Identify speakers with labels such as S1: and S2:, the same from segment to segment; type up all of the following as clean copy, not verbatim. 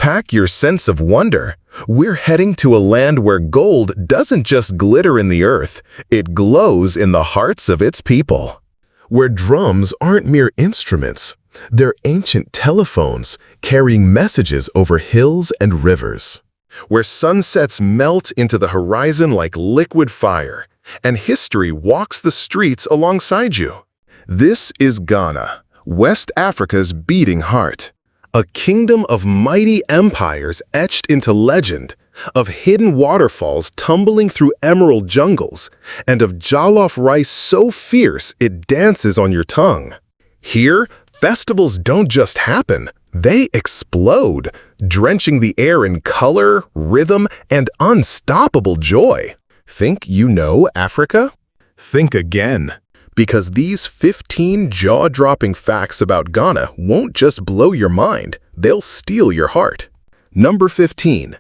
S1: Pack your sense of wonder. We're heading to a land where gold doesn't just glitter in the earth, it glows in the hearts of its people. Where drums aren't mere instruments, they're ancient telephones carrying messages over hills and rivers. Where sunsets melt into the horizon like liquid fire, and history walks the streets alongside you. This is Ghana, West Africa's beating heart. A kingdom of mighty empires etched into legend, of hidden waterfalls tumbling through emerald jungles, and of jollof rice so fierce it dances on your tongue. Here, festivals don't just happen, they explode, drenching the air in color, rhythm, and unstoppable joy. Think you know Africa? Think again. Because these 15 jaw-dropping facts about Ghana won't just blow your mind, they'll steal your heart. Number 15.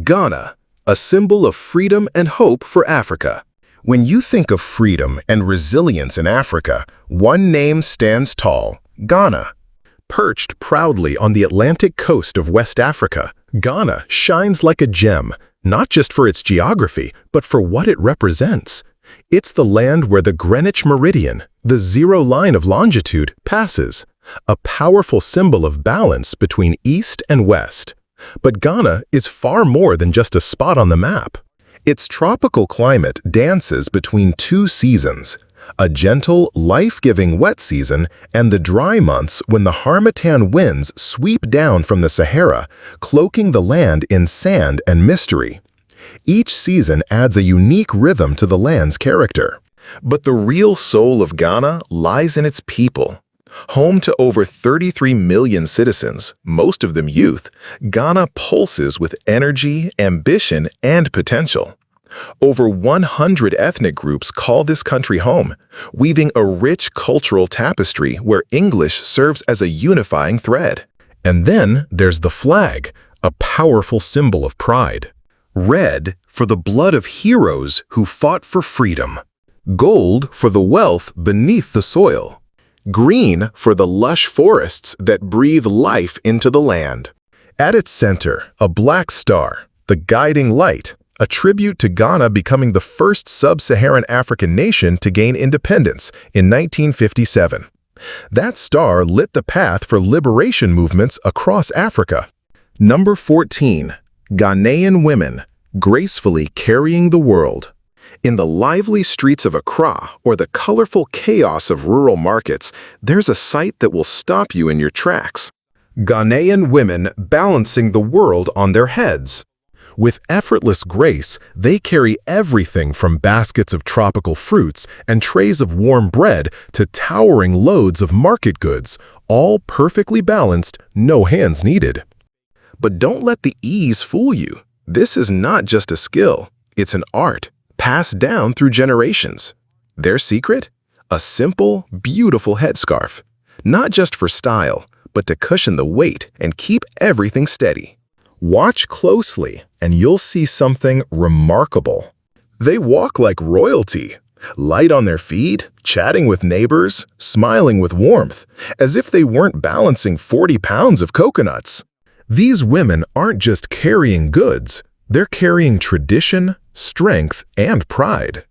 S1: Ghana, a symbol of freedom and hope for Africa. When you think of freedom and resilience in Africa, one name stands tall: Ghana. Perched proudly on the Atlantic coast of West Africa, Ghana shines like a gem, not just for its geography, but for what it represents. It's the land where the Greenwich Meridian, the zero line of longitude, passes, a powerful symbol of balance between East and West. But Ghana is far more than just a spot on the map. Its tropical climate dances between two seasons, a gentle, life-giving wet season and the dry months when the harmattan winds sweep down from the Sahara, cloaking the land in sand and mystery. Each season adds a unique rhythm to the land's character. But the real soul of Ghana lies in its people. Home to over 33 million citizens, most of them youth, Ghana pulses with energy, ambition, and potential. Over 100 ethnic groups call this country home, weaving a rich cultural tapestry where English serves as a unifying thread. And then there's the flag, a powerful symbol of pride. Red for the blood of heroes who fought for freedom. Gold for the wealth beneath the soil. Green for the lush forests that breathe life into the land. At its center, a black star, the guiding light, a tribute to Ghana becoming the first sub-Saharan African nation to gain independence in 1957. That star lit the path for liberation movements across Africa. Number 14. Ghanaian women, gracefully carrying the world. In the lively streets of Accra or the colorful chaos of rural markets, there's a sight that will stop you in your tracks. Ghanaian women balancing the world on their heads. With effortless grace, they carry everything from baskets of tropical fruits and trays of warm bread to towering loads of market goods, all perfectly balanced, no hands needed. But don't let the ease fool you. This is not just a skill, it's an art, passed down through generations. Their secret? A simple, beautiful headscarf. Not just for style, but to cushion the weight and keep everything steady. Watch closely, and you'll see something remarkable. They walk like royalty, light on their feet, chatting with neighbors, smiling with warmth, as if they weren't balancing 40 pounds of coconuts. These women aren't just carrying goods, they're carrying tradition, strength, and pride.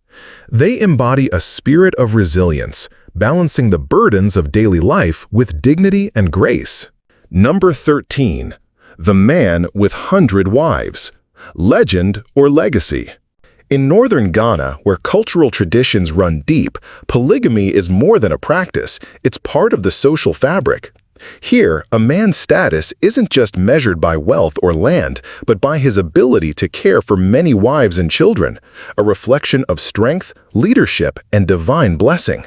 S1: They embody a spirit of resilience, balancing the burdens of daily life with dignity and grace. Number 13. The man with 100 wives. Legend or legacy. In northern Ghana, where cultural traditions run deep, polygamy is more than a practice, it's part of the social fabric. Here, a man's status isn't just measured by wealth or land, but by his ability to care for many wives and children, a reflection of strength, leadership, and divine blessing.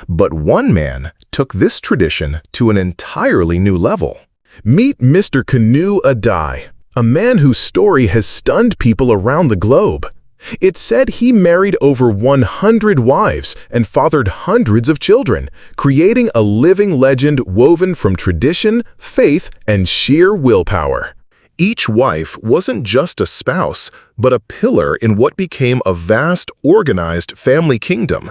S1: But one man took this tradition to an entirely new level. Meet Mr. Kanu Adai, a man whose story has stunned people around the globe. It's said he married over 100 wives and fathered hundreds of children, creating a living legend woven from tradition, faith, and sheer willpower. Each wife wasn't just a spouse, but a pillar in what became a vast, organized family kingdom.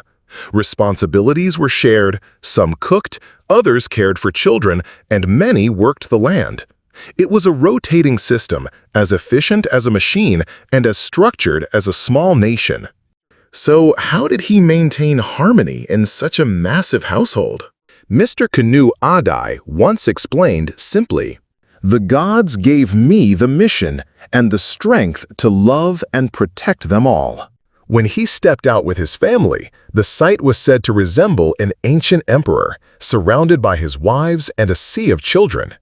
S1: Responsibilities were shared, some cooked, others cared for children, and many worked the land. It was a rotating system, as efficient as a machine and as structured as a small nation. So how did he maintain harmony in such a massive household? Mr. Kanu Adai once explained simply, "The gods gave me the mission and the strength to love and protect them all." When he stepped out with his family, the sight was said to resemble an ancient emperor, surrounded by his wives and a sea of children.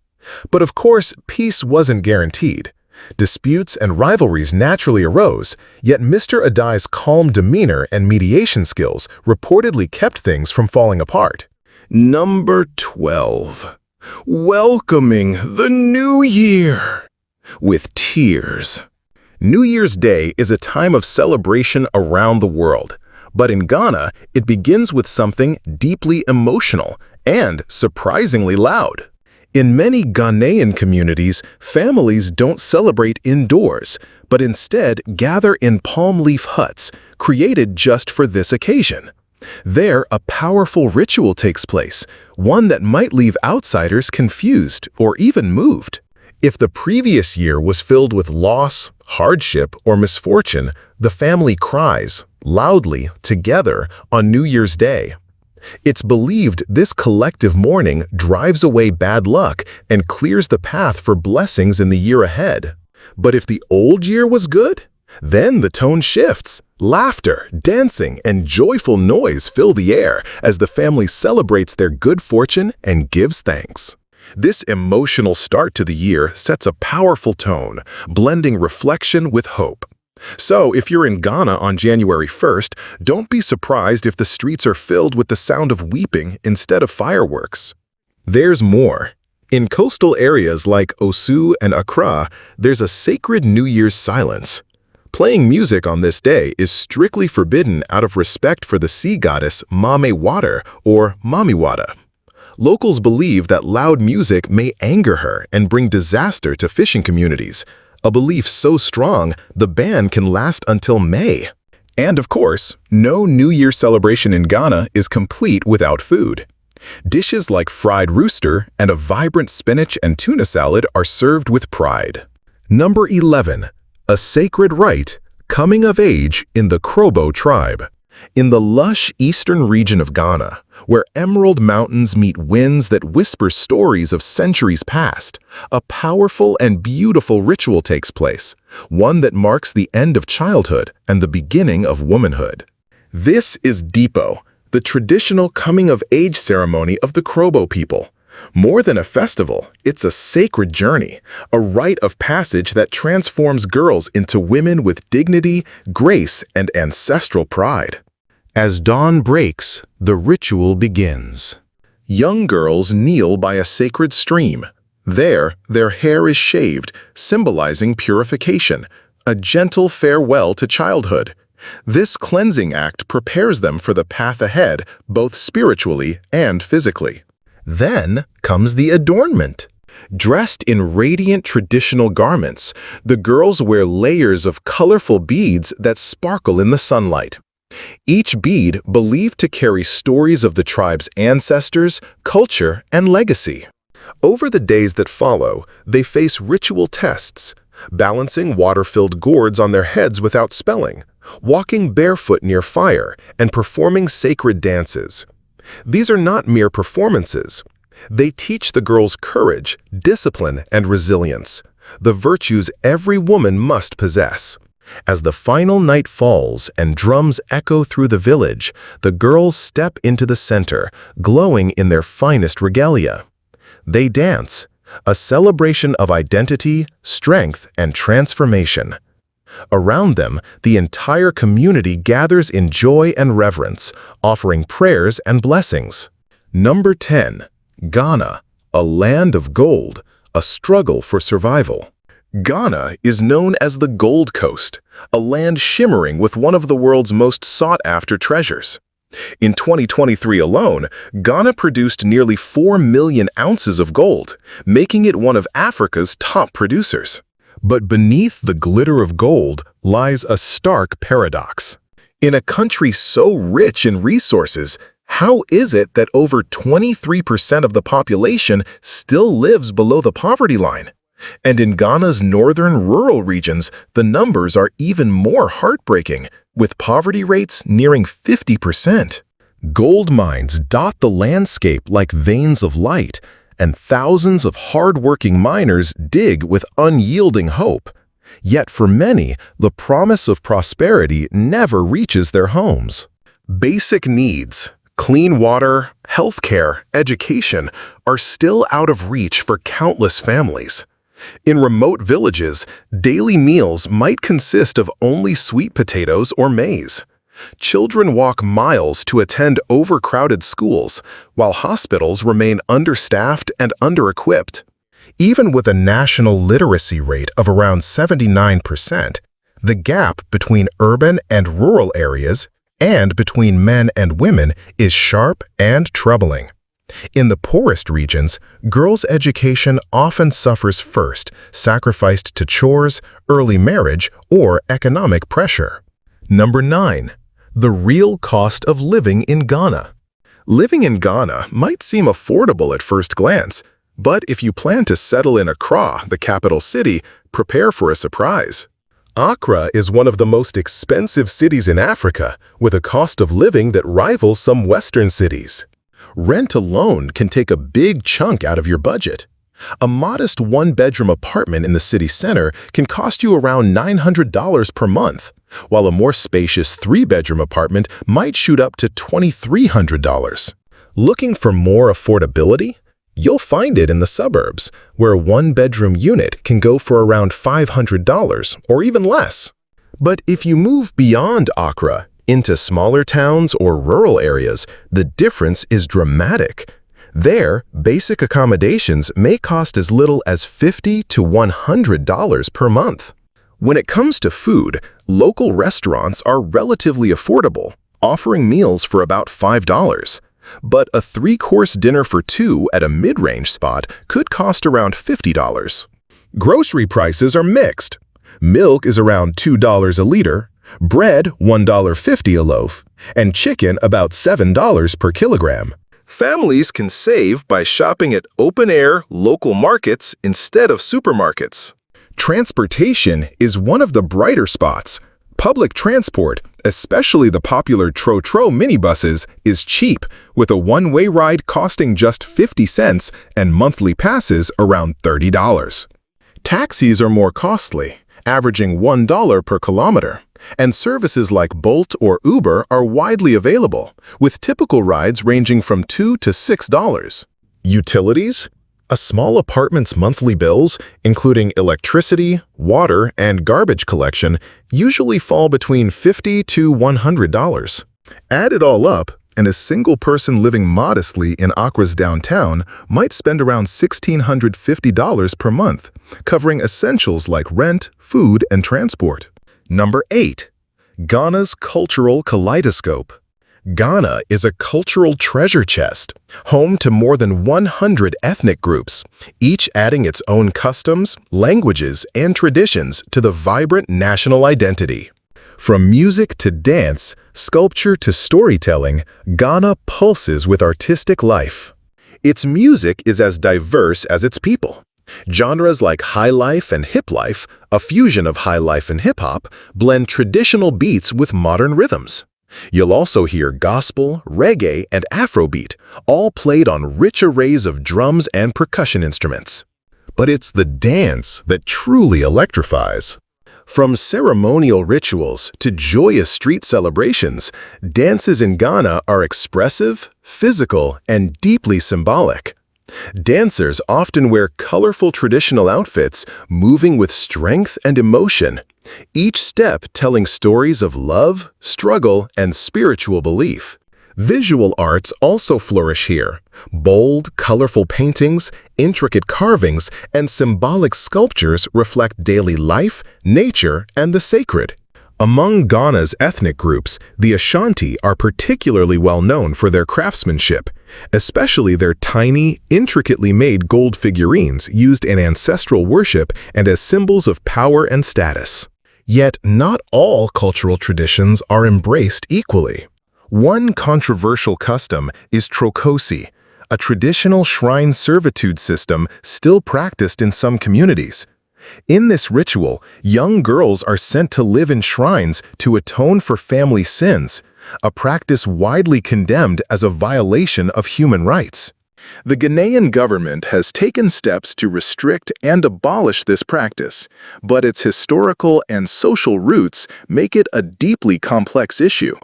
S1: But of course, peace wasn't guaranteed. Disputes and rivalries naturally arose, yet Mr. Adai's calm demeanor and mediation skills reportedly kept things from falling apart. Number 12. Welcoming the New Year with tears. New Year's Day is a time of celebration around the world, but in Ghana, it begins with something deeply emotional and surprisingly loud. In many Ghanaian communities, families don't celebrate indoors, but instead gather in palm leaf huts, created just for this occasion. There, a powerful ritual takes place, one that might leave outsiders confused or even moved. If the previous year was filled with loss, hardship, or misfortune, the family cries, loudly, together, on New Year's Day. It's believed this collective mourning drives away bad luck and clears the path for blessings in the year ahead. But if the old year was good, then the tone shifts. Laughter, dancing, and joyful noise fill the air as the family celebrates their good fortune and gives thanks. This emotional start to the year sets a powerful tone, blending reflection with hope. So, if you're in Ghana on January 1st, don't be surprised if the streets are filled with the sound of weeping instead of fireworks. There's more. In coastal areas like Osu and Accra, there's a sacred New Year's silence. Playing music on this day is strictly forbidden out of respect for the sea goddess Mame Water or Mamiwata. Locals believe that loud music may anger her and bring disaster to fishing communities, a belief so strong the ban can last until May. And of course, no New Year celebration in Ghana is complete without food. Dishes like fried rooster and a vibrant spinach and tuna salad are served with pride. Number 11. A sacred rite, coming of age in the Krobo tribe. In the lush eastern region of Ghana, where emerald mountains meet winds that whisper stories of centuries past, a powerful and beautiful ritual takes place, one that marks the end of childhood and the beginning of womanhood. This is Dipo, the traditional coming-of-age ceremony of the Krobo people. More than a festival, it's a sacred journey, a rite of passage that transforms girls into women with dignity, grace, and ancestral pride. As dawn breaks, the ritual begins. Young girls kneel by a sacred stream. There, their hair is shaved, symbolizing purification, a gentle farewell to childhood. This cleansing act prepares them for the path ahead, both spiritually and physically. Then comes the adornment. Dressed in radiant traditional garments, the girls wear layers of colorful beads that sparkle in the sunlight. Each bead believed to carry stories of the tribe's ancestors, culture, and legacy. Over the days that follow, they face ritual tests, balancing water-filled gourds on their heads without spelling, walking barefoot near fire, and performing sacred dances. These are not mere performances. They teach the girls courage, discipline, and resilience, the virtues every woman must possess. As the final night falls and drums echo through the village, the girls step into the center, glowing in their finest regalia. They dance, a celebration of identity, strength, and transformation. Around them, the entire community gathers in joy and reverence, offering prayers and blessings. Number 10. Ghana, a land of gold, a struggle for survival. Ghana is known as the Gold Coast, a land shimmering with one of the world's most sought-after treasures. In 2023 alone, Ghana produced nearly 4 million ounces of gold, making it one of Africa's top producers. But beneath the glitter of gold lies a stark paradox. In a country so rich in resources, how is it that over 23% of the population still lives below the poverty line? And in Ghana's northern rural regions, the numbers are even more heartbreaking, with poverty rates nearing 50%. Gold mines dot the landscape like veins of light, and thousands of hard-working miners dig with unyielding hope. Yet for many, the promise of prosperity never reaches their homes. Basic needs, clean water, healthcare, education, are still out of reach for countless families. In remote villages, daily meals might consist of only sweet potatoes or maize. Children walk miles to attend overcrowded schools, while hospitals remain understaffed and under-equipped. Even with a national literacy rate of around 79%, the gap between urban and rural areas and between men and women is sharp and troubling. In the poorest regions, girls' education often suffers first, sacrificed to chores, early marriage, or economic pressure. Number 9. The real cost of living in Ghana. Living in Ghana might seem affordable at first glance, but if you plan to settle in Accra, the capital city, prepare for a surprise. Accra is one of the most expensive cities in Africa, with a cost of living that rivals some Western cities. Rent alone can take a big chunk out of your budget. A modest one-bedroom apartment in the city center can cost you around $900 per month, while a more spacious three-bedroom apartment might shoot up to $2,300. Looking for more affordability? You'll find it in the suburbs, where a one-bedroom unit can go for around $500 or even less. But if you move beyond Accra, into smaller towns or rural areas, the difference is dramatic. There, basic accommodations may cost as little as $50 to $100 per month. When it comes to food, local restaurants are relatively affordable, offering meals for about $5. But a three-course dinner for two at a mid-range spot could cost around $50. Grocery prices are mixed. Milk is around $2 a liter, bread $1.50 a loaf, and chicken about $7 per kilogram. Families can save by shopping at open-air local markets instead of supermarkets. Transportation is one of the brighter spots. Public transport, especially the popular Tro-Tro minibuses, is cheap, with a one-way ride costing just 50 cents and monthly passes around $30. Taxis are more costly, averaging $1 per kilometer, and services like Bolt or Uber are widely available, with typical rides ranging from $2 to $6. Utilities? A small apartment's monthly bills, including electricity, water, and garbage collection, usually fall between $50 to $100. Add it all up, and a single person living modestly in Accra's downtown might spend around $1,650 per month, covering essentials like rent, food, and transport. Number 8. Ghana's cultural kaleidoscope. Ghana is a cultural treasure chest, home to more than 100 ethnic groups, each adding its own customs, languages, and traditions to the vibrant national identity. From music to dance, sculpture to storytelling, Ghana pulses with artistic life. Its music is as diverse as its people. Genres like highlife and hiplife, a fusion of highlife and hip-hop, blend traditional beats with modern rhythms. You'll also hear gospel, reggae, and Afrobeat, all played on rich arrays of drums and percussion instruments. But it's the dance that truly electrifies. From ceremonial rituals to joyous street celebrations, dances in Ghana are expressive, physical, and deeply symbolic. Dancers often wear colorful traditional outfits, moving with strength and emotion, each step telling stories of love, struggle, and spiritual belief. Visual arts also flourish here. Bold, colorful paintings, intricate carvings, and symbolic sculptures reflect daily life, nature, and the sacred. Among Ghana's ethnic groups, the Ashanti are particularly well known for their craftsmanship, especially their tiny, intricately made gold figurines used in ancestral worship and as symbols of power and status. Yet not all cultural traditions are embraced equally. One controversial custom is trokosi, a traditional shrine servitude system still practiced in some communities. In this ritual, young girls are sent to live in shrines to atone for family sins, a practice widely condemned as a violation of human rights. The Ghanaian government has taken steps to restrict and abolish this practice, but its historical and social roots make it a deeply complex issue.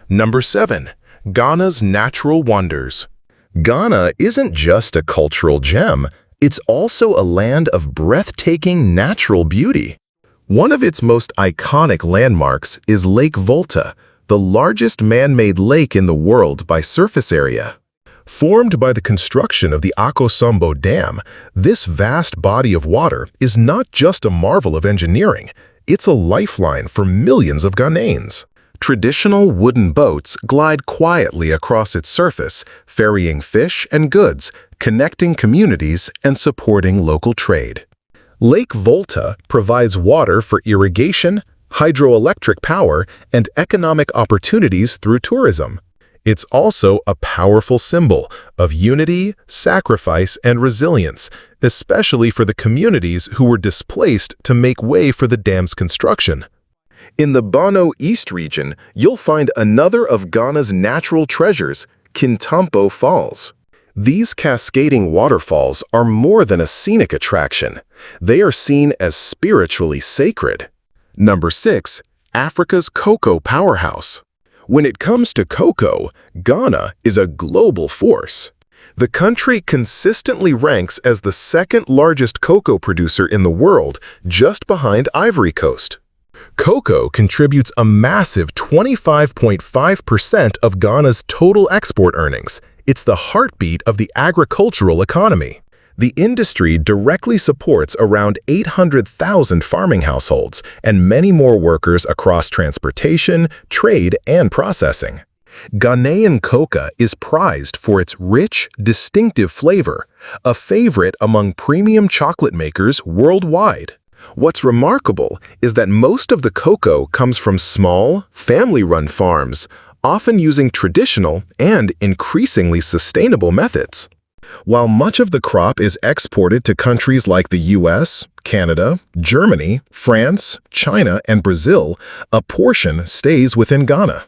S1: Number 7. Ghana's natural wonders. Ghana isn't just a cultural gem, it's also a land of breathtaking natural beauty. One of its most iconic landmarks is Lake Volta, the largest man-made lake in the world by surface area. Formed by the construction of the Akosombo Dam, this vast body of water is not just a marvel of engineering, it's a lifeline for millions of Ghanaians. Traditional wooden boats glide quietly across its surface, ferrying fish and goods, connecting communities and supporting local trade. Lake Volta provides water for irrigation, hydroelectric power, and economic opportunities through tourism. It's also a powerful symbol of unity, sacrifice, and resilience, especially for the communities who were displaced to make way for the dam's construction. In the Bono East region, you'll find another of Ghana's natural treasures, Kintampo Falls. These cascading waterfalls are more than a scenic attraction. They are seen as spiritually sacred. Number 6. Africa's cocoa powerhouse. When it comes to cocoa, Ghana is a global force. The country consistently ranks as the second largest cocoa producer in the world, just behind Ivory Coast. Cocoa contributes a massive 25.5% of Ghana's total export earnings. It's the heartbeat of the agricultural economy. The industry directly supports around 800,000 farming households and many more workers across transportation, trade, and processing. Ghanaian cocoa is prized for its rich, distinctive flavor, a favorite among premium chocolate makers worldwide. What's remarkable is that most of the cocoa comes from small, family-run farms, often using traditional and increasingly sustainable methods. While much of the crop is exported to countries like the US, Canada, Germany, France, China, and Brazil, a portion stays within Ghana.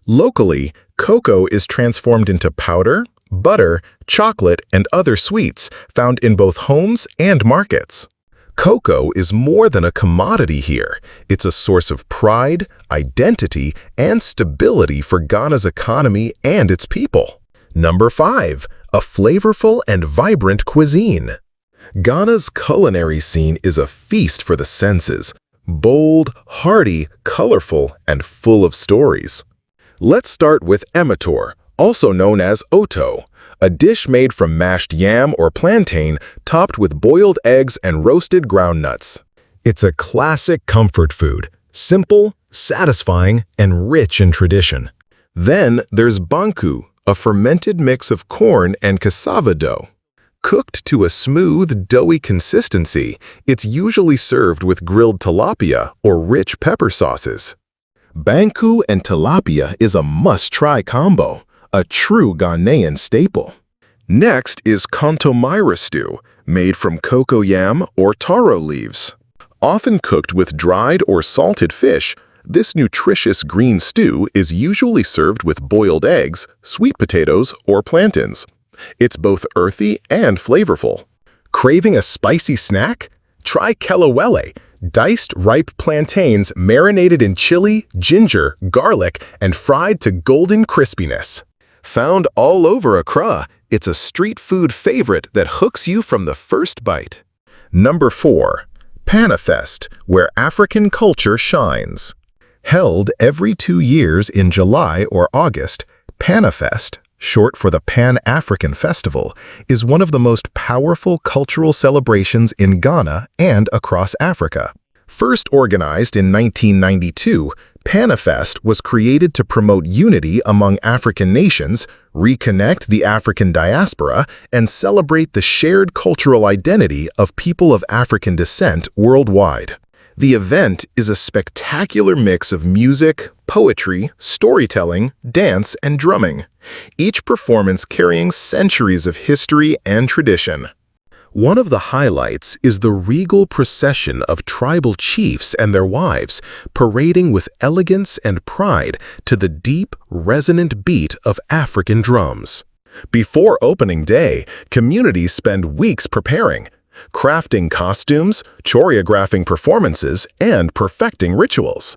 S1: Locally, cocoa is transformed into powder, butter, chocolate, and other sweets found in both homes and markets. Cocoa is more than a commodity here. It's a source of pride, identity, and stability for Ghana's economy and its people. Number 5. A flavorful and vibrant cuisine. Ghana's culinary scene is a feast for the senses. Bold, hearty, colorful, and full of stories. Let's start with emator, also known as oto, a dish made from mashed yam or plantain topped with boiled eggs and roasted ground nuts. It's a classic comfort food, simple, satisfying, and rich in tradition. Then there's banku, a fermented mix of corn and cassava dough. Cooked to a smooth, doughy consistency, it's usually served with grilled tilapia or rich pepper sauces. Banku and tilapia is a must-try combo, a true Ghanaian staple. Next is kontomire stew, made from cocoa yam or taro leaves. Often cooked with dried or salted fish, this nutritious green stew is usually served with boiled eggs, sweet potatoes, or plantains. It's both earthy and flavorful. Craving a spicy snack? Try kelewele, diced ripe plantains marinated in chili, ginger, garlic, and fried to golden crispiness. Found all over Accra, it's a street food favorite that hooks you from the first bite. Number 4. Panafest, where African culture shines. Held every 2 years in July or August, Panafest, short for the Pan-African Festival, is one of the most powerful cultural celebrations in Ghana and across Africa. First organized in 1992, Panafest was created to promote unity among African nations, reconnect the African diaspora, and celebrate the shared cultural identity of people of African descent worldwide. The event is a spectacular mix of music, poetry, storytelling, dance, and drumming, each performance carrying centuries of history and tradition. One of the highlights is the regal procession of tribal chiefs and their wives, parading with elegance and pride to the deep, resonant beat of African drums. Before opening day, communities spend weeks preparing, crafting costumes, choreographing performances, and perfecting rituals.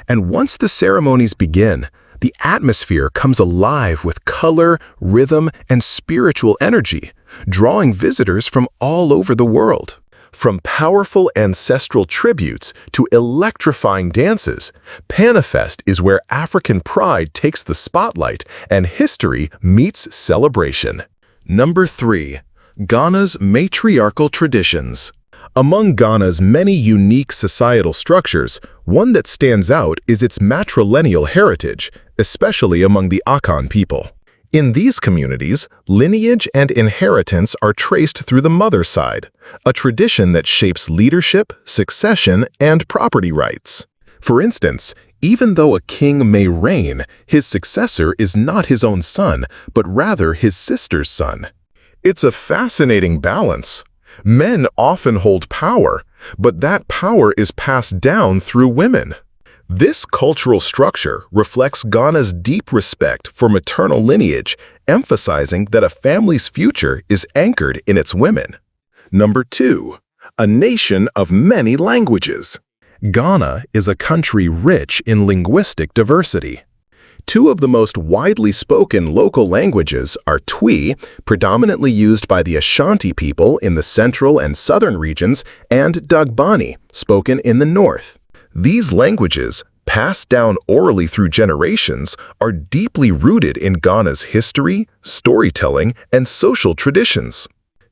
S1: And once the ceremonies begin, the atmosphere comes alive with color, rhythm, and spiritual energy, drawing visitors from all over the world. From powerful ancestral tributes to electrifying dances, Panifest is where African pride takes the spotlight and history meets celebration. Number 3. Ghana's matriarchal traditions. Among Ghana's many unique societal structures, one that stands out is its matrilineal heritage, especially among the Akan people. In these communities, lineage and inheritance are traced through the mother's side, a tradition that shapes leadership, succession, and property rights. For instance, even though a king may reign, his successor is not his own son, but rather his sister's son. It's a fascinating balance. Men often hold power, but that power is passed down through women. This cultural structure reflects Ghana's deep respect for maternal lineage, emphasizing that a family's future is anchored in its women. Number 2. A nation of many languages. Ghana is a country rich in linguistic diversity. Two of the most widely spoken local languages are Twi, predominantly used by the Ashanti people in the central and southern regions, and Dagbani, spoken in the north. These languages, passed down orally through generations, are deeply rooted in Ghana's history, storytelling, and social traditions.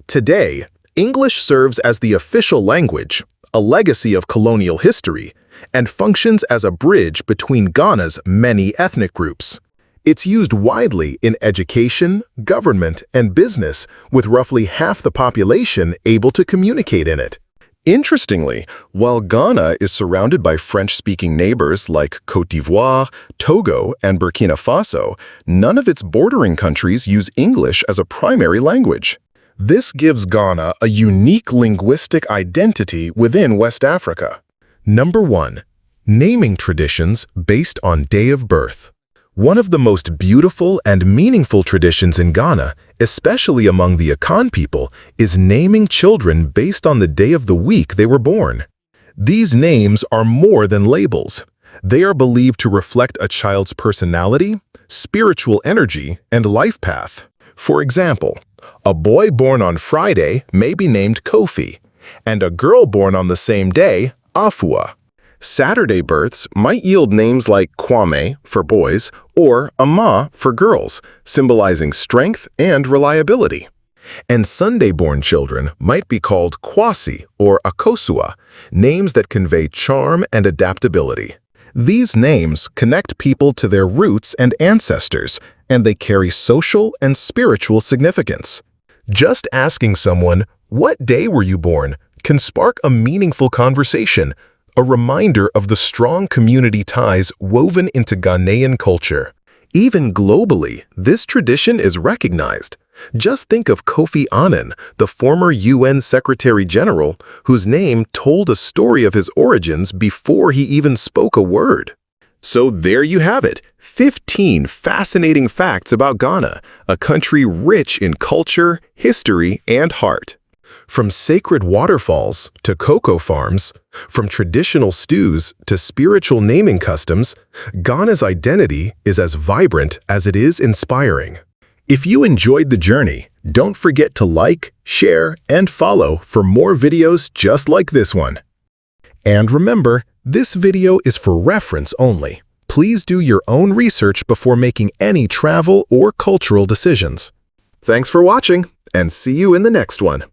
S1: Today, English serves as the official language, a legacy of colonial history, and functions as a bridge between Ghana's many ethnic groups. It's used widely in education, government, and business, with roughly half the population able to communicate in it. Interestingly, while Ghana is surrounded by French-speaking neighbors like Côte d'Ivoire, Togo, and Burkina Faso, none of its bordering countries use English as a primary language. This gives Ghana a unique linguistic identity within West Africa. Number 1. Naming traditions based on day of birth. One of the most beautiful and meaningful traditions in Ghana, especially among the Akan people, is naming children based on the day of the week they were born. These names are more than labels. They are believed to reflect a child's personality, spiritual energy, and life path. For example, a boy born on Friday may be named Kofi, and a girl born on the same day, Afua. Saturday births might yield names like Kwame for boys or Ama for girls, symbolizing strength and reliability. And Sunday-born children might be called Kwasi or Akosua, names that convey charm and adaptability. These names connect people to their roots and ancestors, and they carry social and spiritual significance. Just asking someone, "What day were you born?" can spark a meaningful conversation, a reminder of the strong community ties woven into Ghanaian culture. Even globally, this tradition is recognized. Just think of Kofi Annan, the former UN Secretary General, whose name told a story of his origins before he even spoke a word. So there you have it, 15 fascinating facts about Ghana, a country rich in culture, history, and heart. From sacred waterfalls to cocoa farms, from traditional stews to spiritual naming customs, Ghana's identity is as vibrant as it is inspiring. If you enjoyed the journey, don't forget to like, share, and follow for more videos just like this one. And remember, this video is for reference only. Please do your own research before making any travel or cultural decisions. Thanks for watching, and see you in the next one.